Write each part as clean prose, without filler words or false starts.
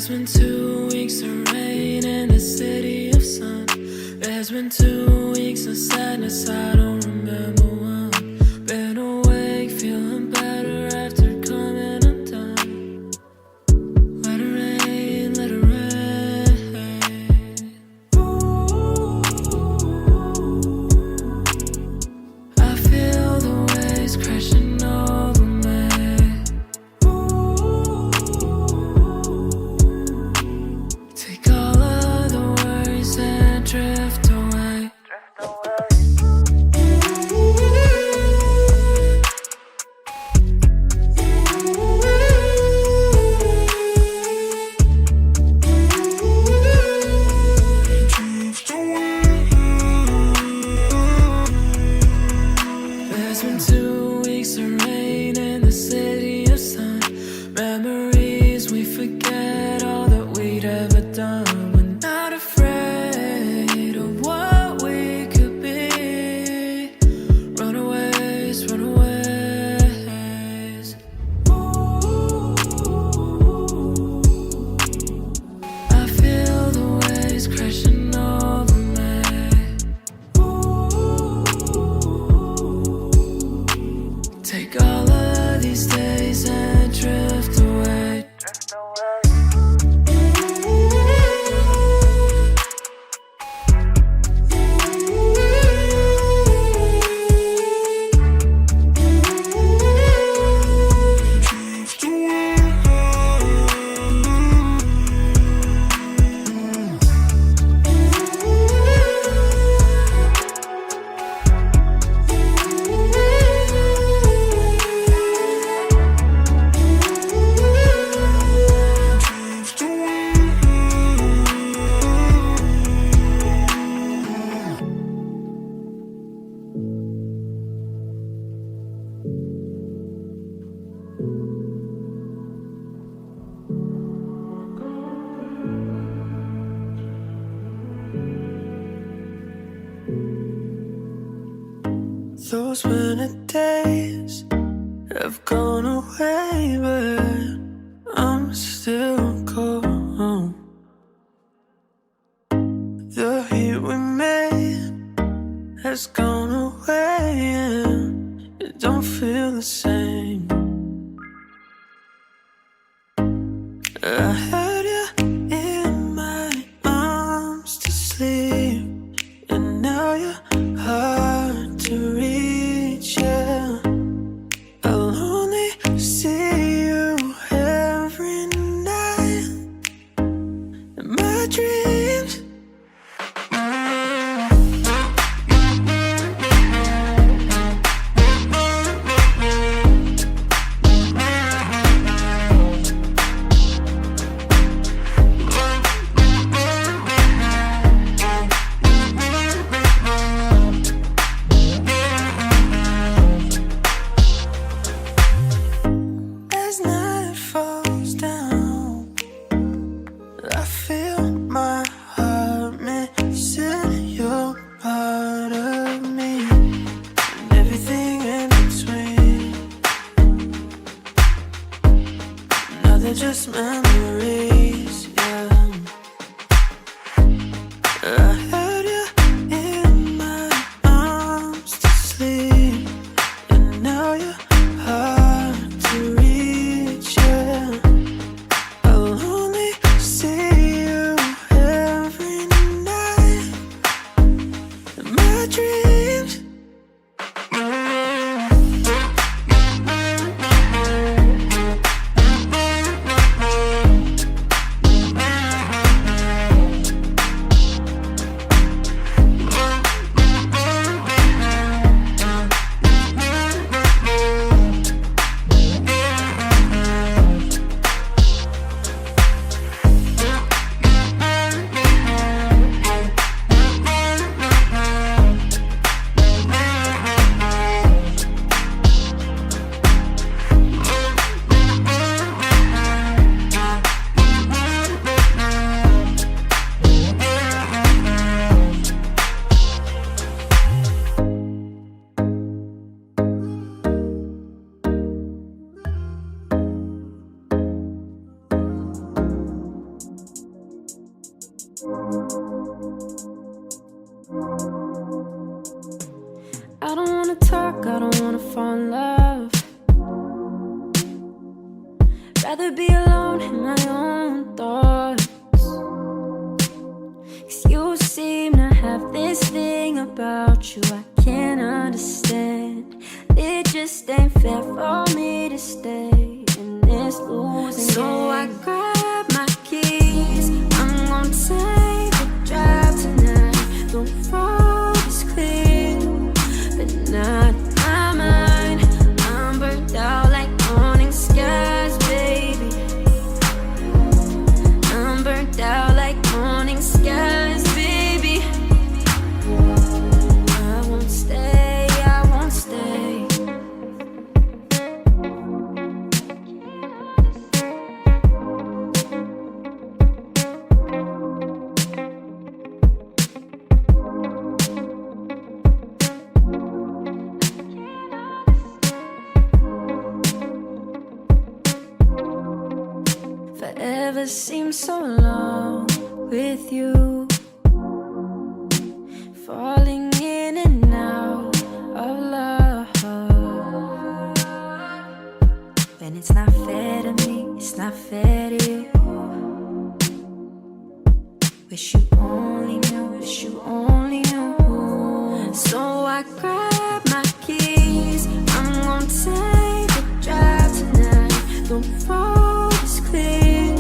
There's been 2 weeks of rain in the city of sun. There's been 2 weeks of sadness, I don't remember one. Been awake, feeling better after coming undone. Let it rain, let it rain. I feel the waves crashing over me. Take all of the worries and drift away. There's been 2 weeks of rain in the city of sun. Memories we forget all that we'd ever done. We're not afraid of what we could be. Runaways, runaways. I feel the waves crashing over me. Take all of these days and drift away. Those winter days have gone away, but I'm still cold. The heat we made has gone away, and it don't feel the same. I had you in my arms to sleep, and now you're hard to reach, yeah. I'll only see you every night in my dreams. have this thing about you I can't understand. It just ain't fair for me to stay in this losing game. So I grab my keys, I'm gonna take a drive tonight. The road is clear, but not my mind. I'm burnt out like morning skies, baby. I'm burnt out like morning skies, baby. I won't stay, I won't stay. Forever seems so long with you, falling in and out of love. When it's not fair to me, it's not fair to you. Wish you only knew, wish you only knew. So I grab my keys, I'm gonna take a drive tonight. The road is clear,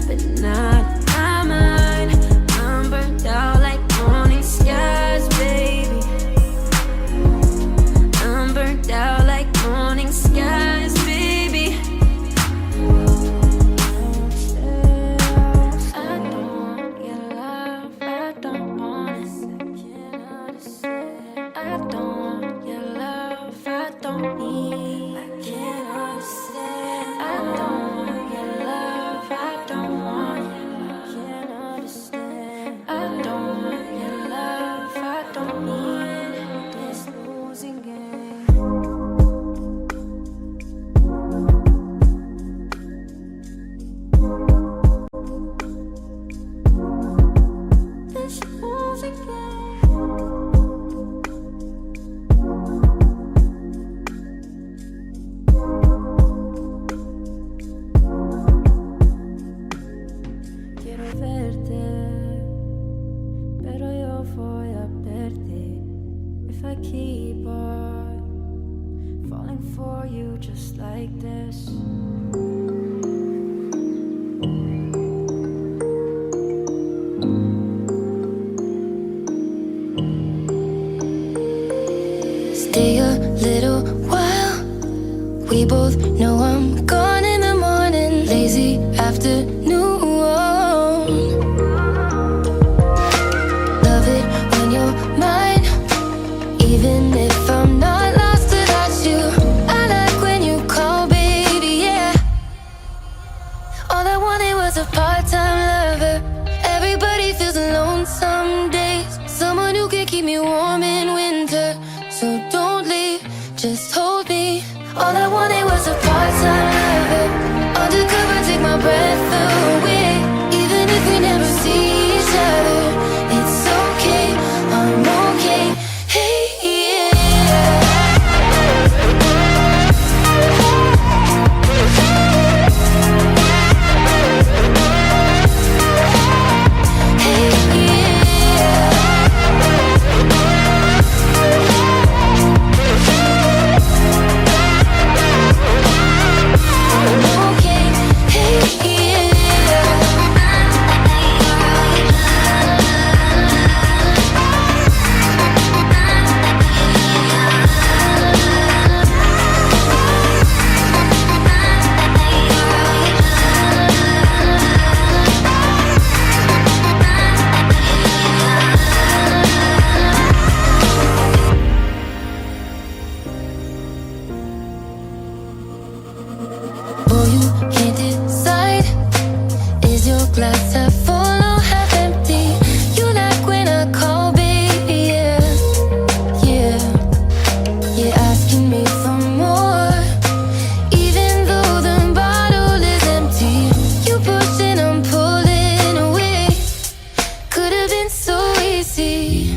but not my mind. I'm burnt out like morning skies, baby. I'm burnt out like morning skies, baby. I don't want your love, I don't want it. I don't want your love, I don't need. I can't understand. I don't want your love, I don't want it. I can't understand. I don't want your love, I don't need this losing game. This losing game. Quiero verte, pero yo voy a perder if I keep on falling for you just like this. Stay a little while. We both know I'm gone in the morning. Lazy afternoon. Love it when you're mine, even if I'm not lost without you. I like when you call, baby, yeah. All I wanted was a part-time lover. Everybody feels alone some days. Someone who can keep me warm in winter. So don't leave, just hold me. All I wanted was a part-time lover. Undercover, take my breath away. Even if we never see each other, it's okay, I'm okay. Hey, yeah. Hey, yeah. I'm okay. Hey, yeah. Boy, you can't decide. Is your glass half full or half empty? You like when I call, baby, yeah. Yeah, you're asking me for more, even though the bottle is empty. You pushing, I'm pulling away. Could have been so easy.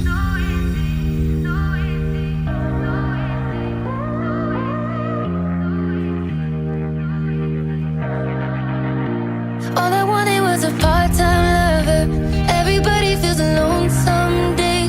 All I wanted was a part-time lover. Everybody feels alone some days.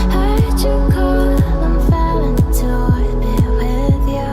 Heard you call, I'm falling to orbit with you.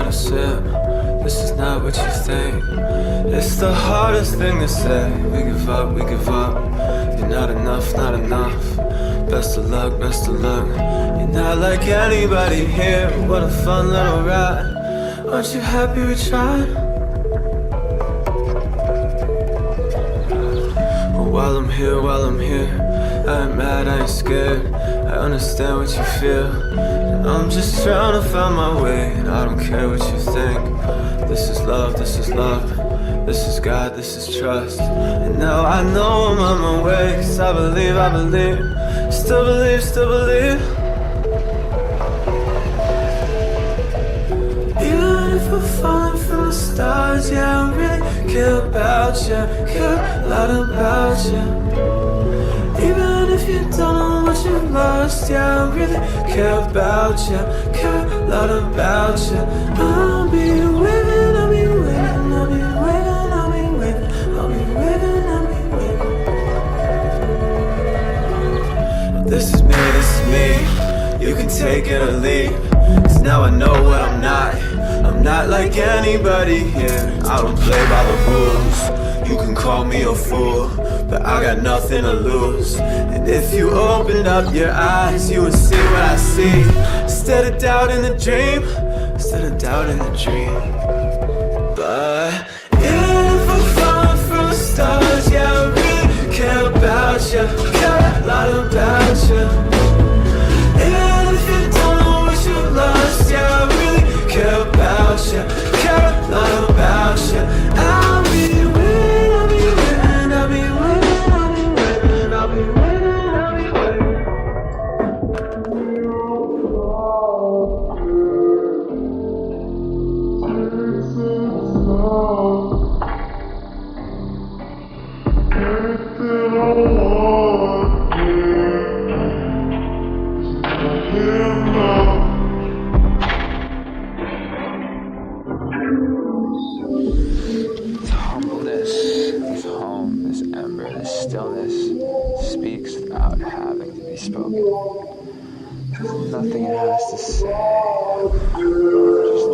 wanna sip. This is not what you think. It's the hardest thing to say. We give up, we give up. You're not enough, not enough. Best of luck, best of luck. You're not like anybody here. What a fun little ride. Aren't you happy we tried? Well, while I'm here, I ain't mad, I ain't scared. I understand what you feel. And I'm just trying to find my way. And I don't care what you think. This is love, this is love. This is God, this is trust. And now I know I'm on my way. Cause I believe, still believe, still believe. Even if we're falling from the stars, yeah, I really care about you, care a lot about you. Even if you don't know what you've lost, yeah, I really care about you, care a lot about you. I'll be waiting, I'll be waiting, I'll be waiting, I'll be waiting, I'll be waiting, I'll be waiting. This is me, you can take it or leave. Cause now I know what I'm not. I'm not like anybody here. I don't play by the rules. You can call me a fool, but I got nothing to lose. And if you opened up your eyes, you would see what I see. Instead of doubting the dream, instead of doubting the dream. But even if I'm falling from the stars, yeah, I really care about you, care a lot about you. Even if you don't know what you lost, yeah, I really care about you, care a lot about you. I'll be waiting, I'll be waiting, I'll be waiting, I'll be waiting, I'll be waiting, I'll be waiting. This humbleness, this home, this ember, this stillness speaks without having to be spoken. There's nothing it has to say. Just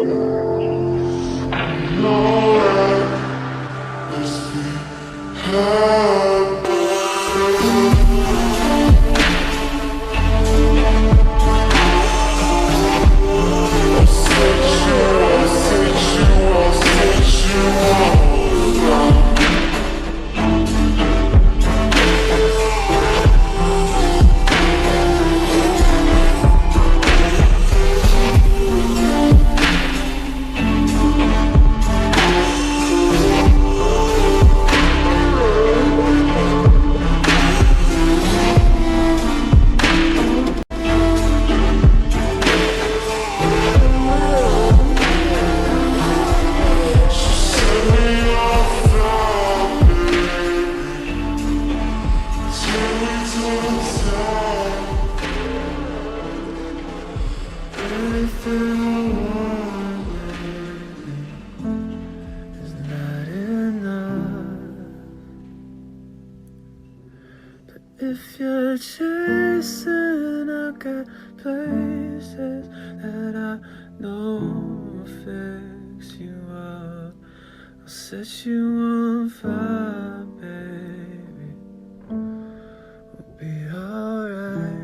If you're chasing, I got places that I know will fix you up. I'll set you on fire, baby. We'll be alright.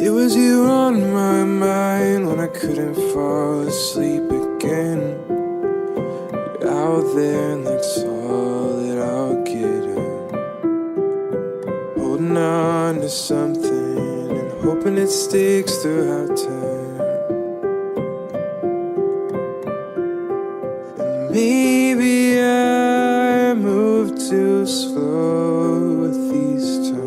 It was you on my mind when I couldn't fall asleep again. You're out there and that's all that I'll get at. Holding on to something and hoping it sticks throughout time. And maybe I move too slow with these times.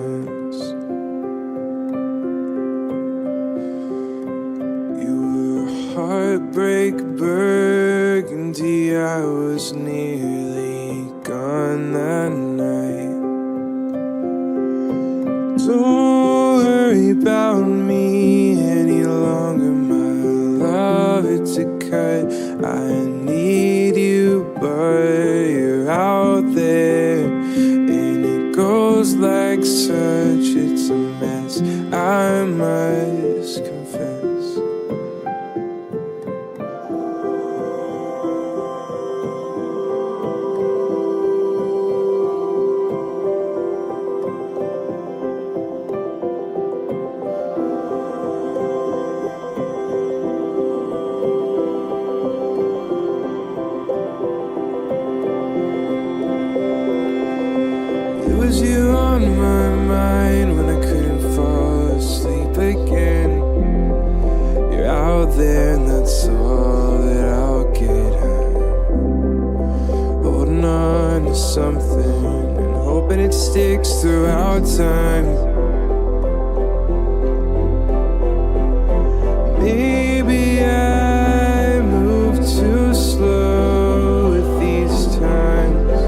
Heartbreak burgundy, I was nearly gone that night. Don't worry about me any longer, my love, it's a cut. I need you, but you're out there. there, and that's all that I'll get. Holding on to something and hoping it sticks throughout time. Maybe I move too slow with these times.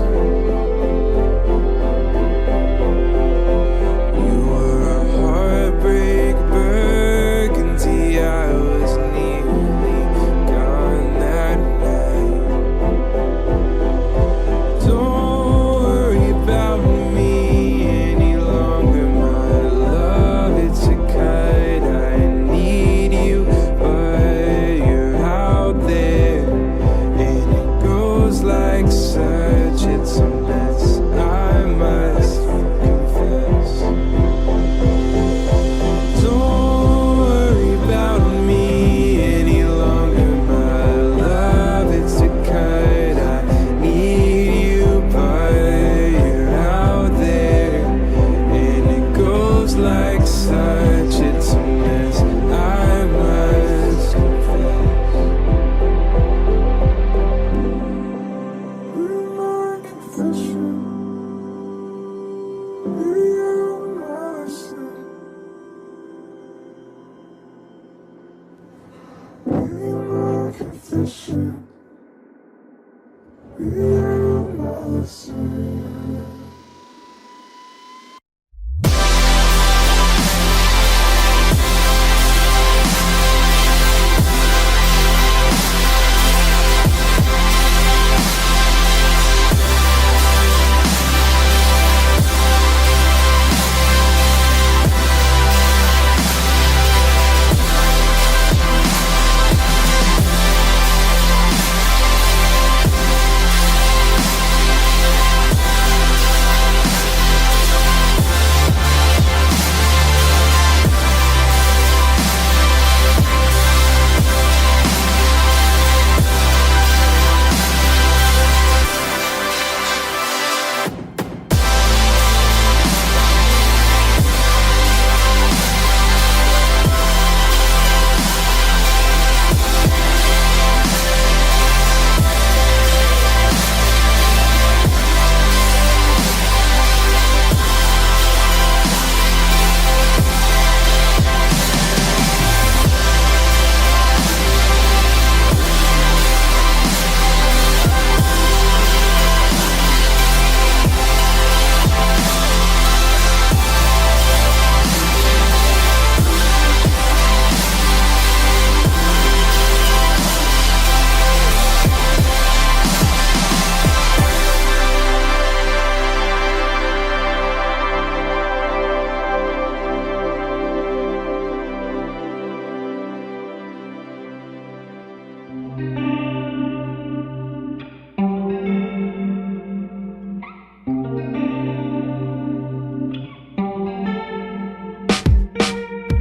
You were a heartbreak burgundy. I was nearly gone that night. Don't worry about me any longer, my love. It's a kite. I need you, but you're out there, and it goes like such. It's a mess, I must confess. Don't worry about me any longer, my love. It's a kite. I need you, but you're out there, and it goes like such. It's a mess, I must confess. My confession, my confession, my lesson.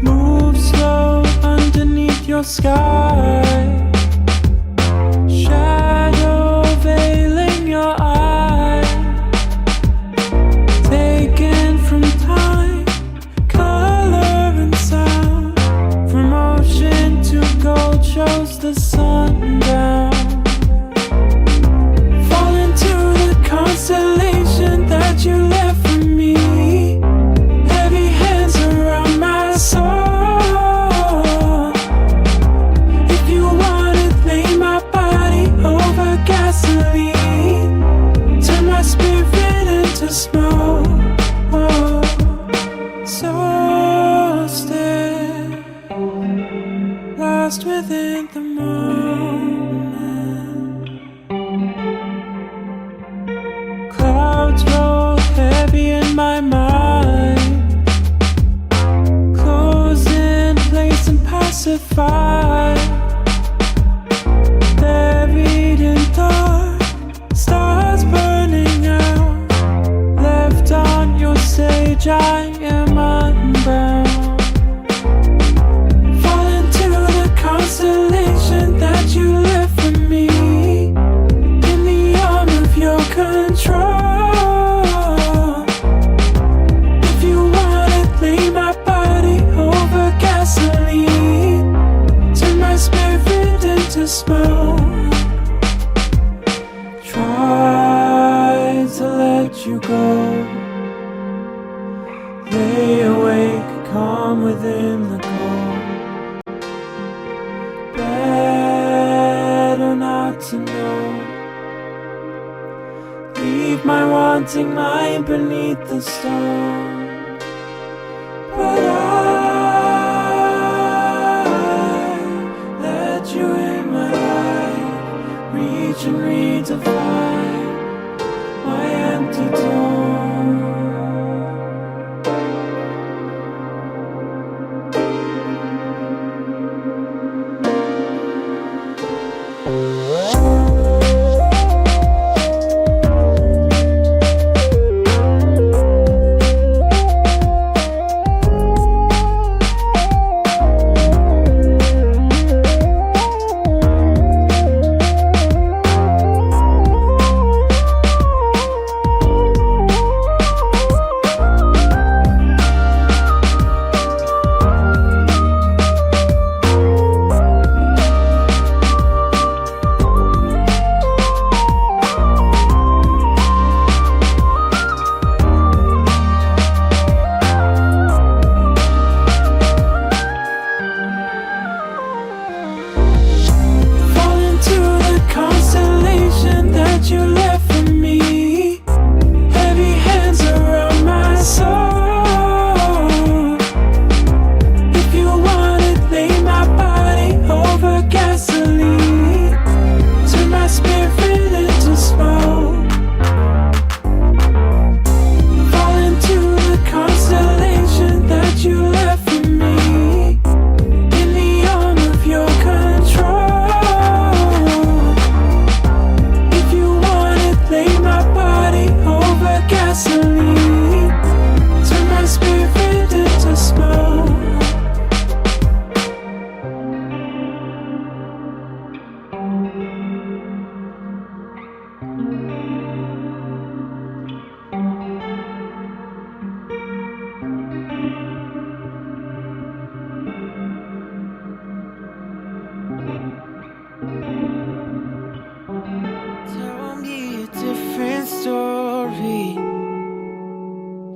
Move slow underneath your sky, shadow veiling your eye, taken from time, color and sound, from ocean to gold shows the sun down. Fall into the constellation that you left for me. Heavy hands around my soul. If you wanna lay my body over gasoline, turn my spirit into smoke. So still, lost within the moment. Clouds roll heavy in my mind, close in place and pacified, buried in dark, stars burning out, left on your stage I am unbound. Fall into the constellation that you left for me, in the arm of your control. If you wanna lay my body over gasoline, turn my spirit to know. Leave my wanting mind beneath the stone. But I let you in my life, reach and redefine my empty dome.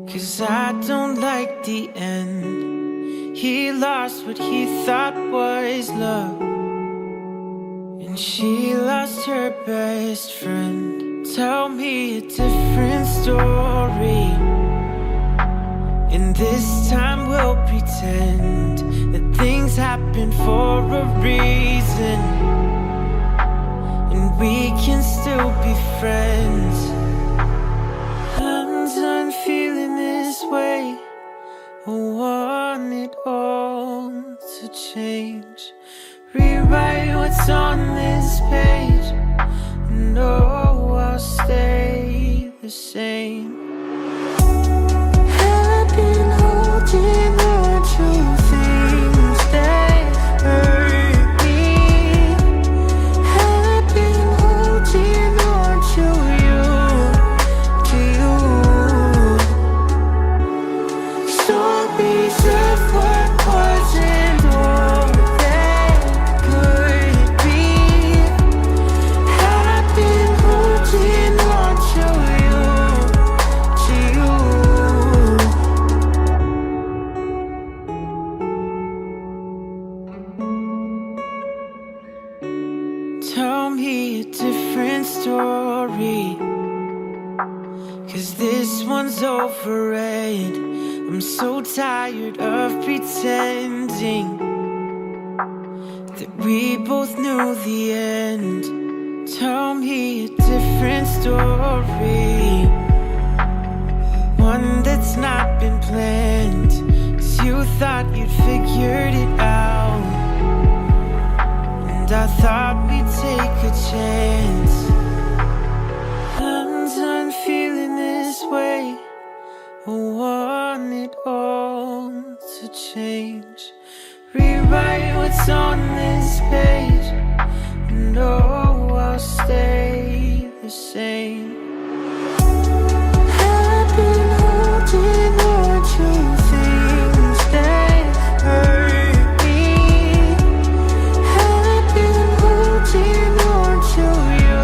Cause I don't like the end. He lost what he thought was love, and she lost her best friend. Tell me a different story, and this time we'll pretend that things happen for a reason, and we can still be friends. I'm done feeling this way. I want it all to change. Rewrite what's on this page. No, I'll stay the same. I've been holding on to things that hurt me. I've been holding on to you. Stories of what wasn't all that could be. I've been holding on to you, Tell me a different story, 'cause this one's over it. I'm so tired of pretending that we both knew the end. Tell me a different story, one that's not been planned, 'cause you thought you'd figured it out, and I thought we'd take a chance. I'm done feeling this way. I want it all to change. Rewrite what's on this page. No, I'll stay the same. I've been holding on to things that hurt me. I've been holding on to you.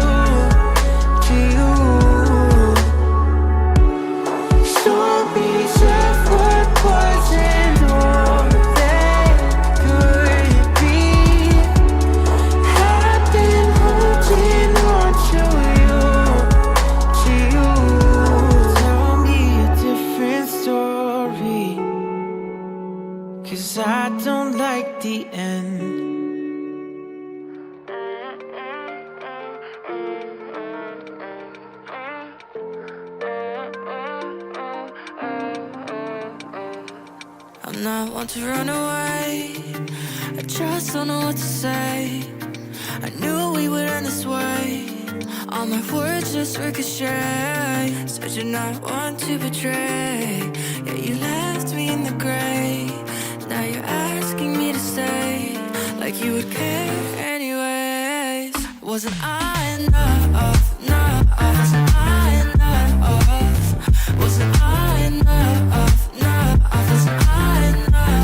Stories of what wasn't all that could be. not one to run away. I just don't know what to say. I knew we would end this way. All my words just ricochet. Said you're not one to betray. Yeah, you left me in the gray. Now you're asking me to stay, like you would care anyways. Wasn't I enough? Enough? Wasn't I enough? Wasn't I enough? Enough? Wasn't I enough?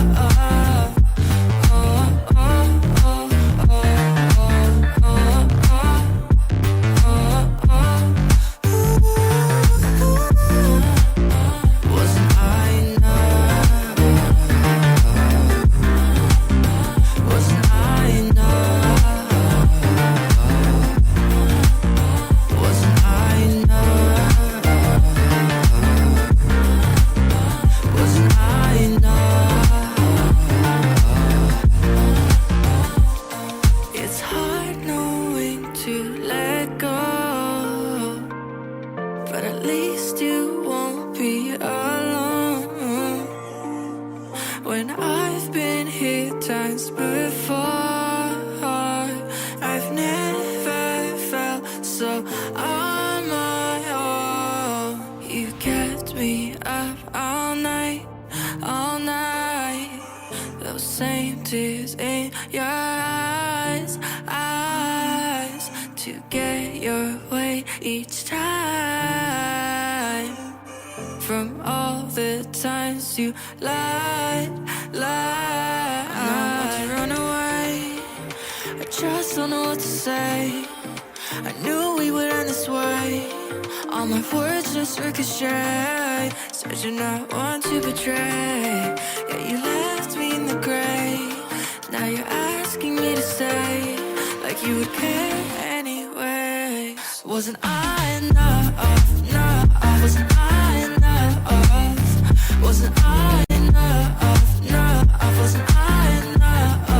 Ricochet. Said you're not one to betray. Yeah, you left me in the gray. Now you're asking me to stay, like you would care anyways. Wasn't I enough? Enough? Wasn't I enough? Wasn't I enough? Enough? Wasn't I enough?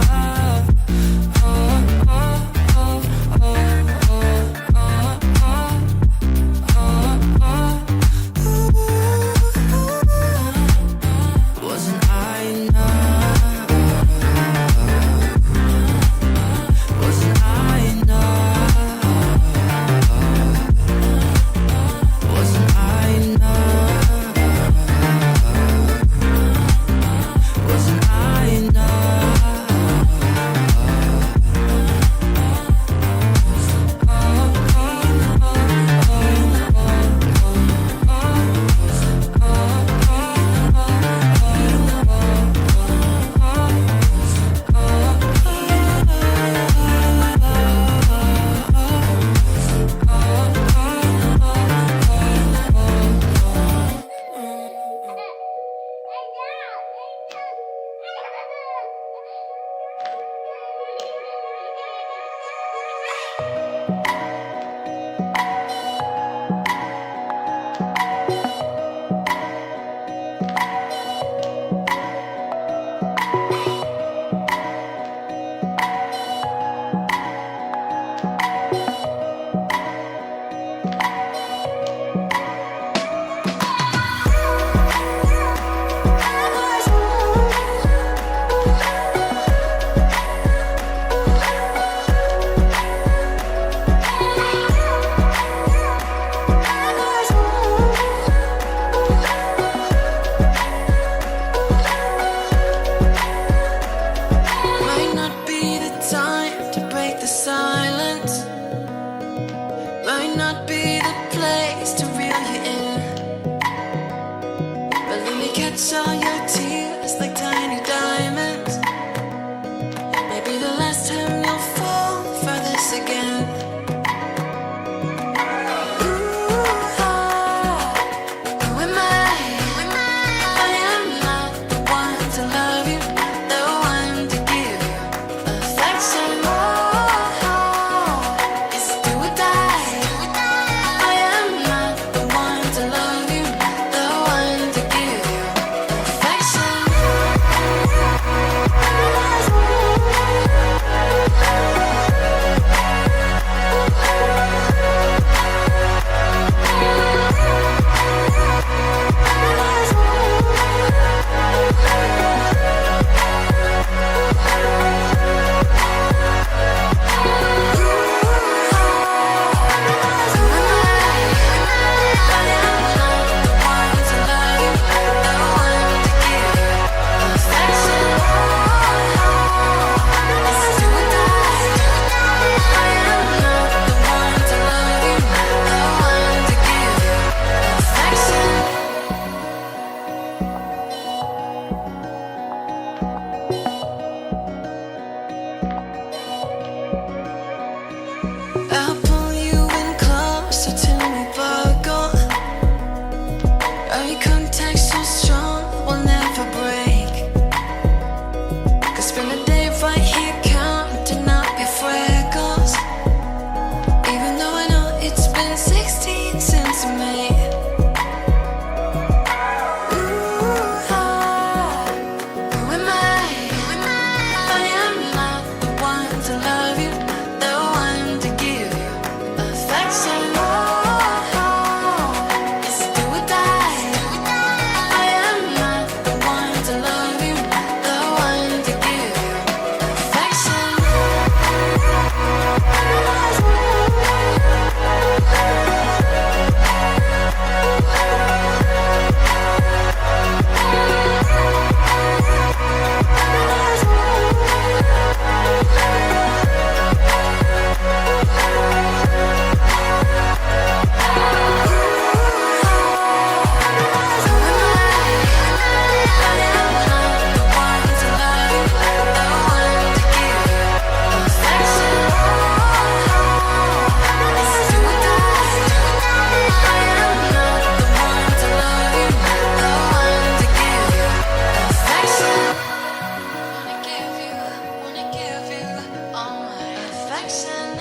affection.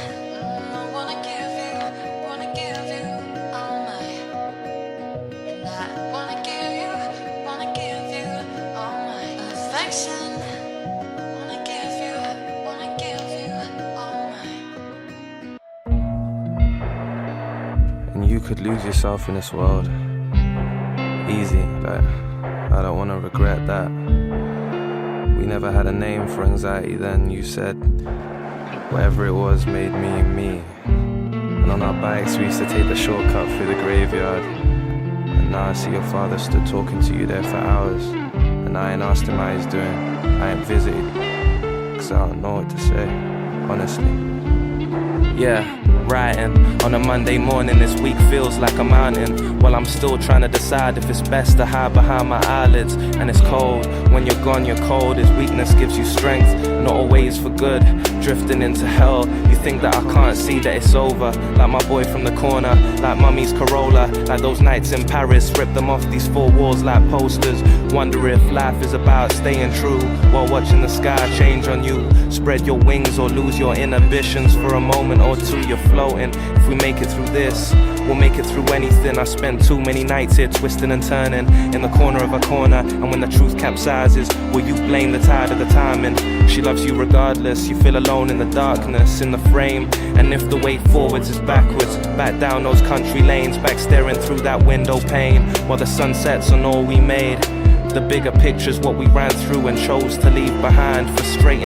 I wanna give you all my. And I wanna give you all my affection. Wanna give you all my. And you could lose yourself in this world. Easy, like, I don't wanna regret that. We never had a name for anxiety then. You said whatever it was made me me. And on our bikes we used to take the shortcut through the graveyard. And now I see your father stood talking to you there for hours. And I ain't asked him how he's doing. I ain't visited, cause I don't know what to say, honestly. Yeah, writing on a Monday morning, this week feels like a mountain. Well, I'm still trying to decide if it's best to hide behind my eyelids. And it's cold, when you're gone you're cold. As weakness gives you strength, not always for good. Drifting into hell, you think that I can't see that it's over. Like my boy from the corner, like mummy's Corolla. Like those nights in Paris, rip them off these four walls like posters. Wonder if life is about staying true while watching the sky change on you. Spread your wings or lose your inhibitions for a moment or two. You're floating. If we make it through this, we'll make it through anything. I spent too many nights here twisting and turning in the corner of a corner. And when the truth capsizes, will you blame the tide of the timing? She loves you regardless. You feel alone in the darkness, in the frame. And if the way forwards is backwards, back down those country lanes, back staring through that window pane while the sun sets on all we made. The bigger picture's what we ran through and chose to leave behind. Frustrating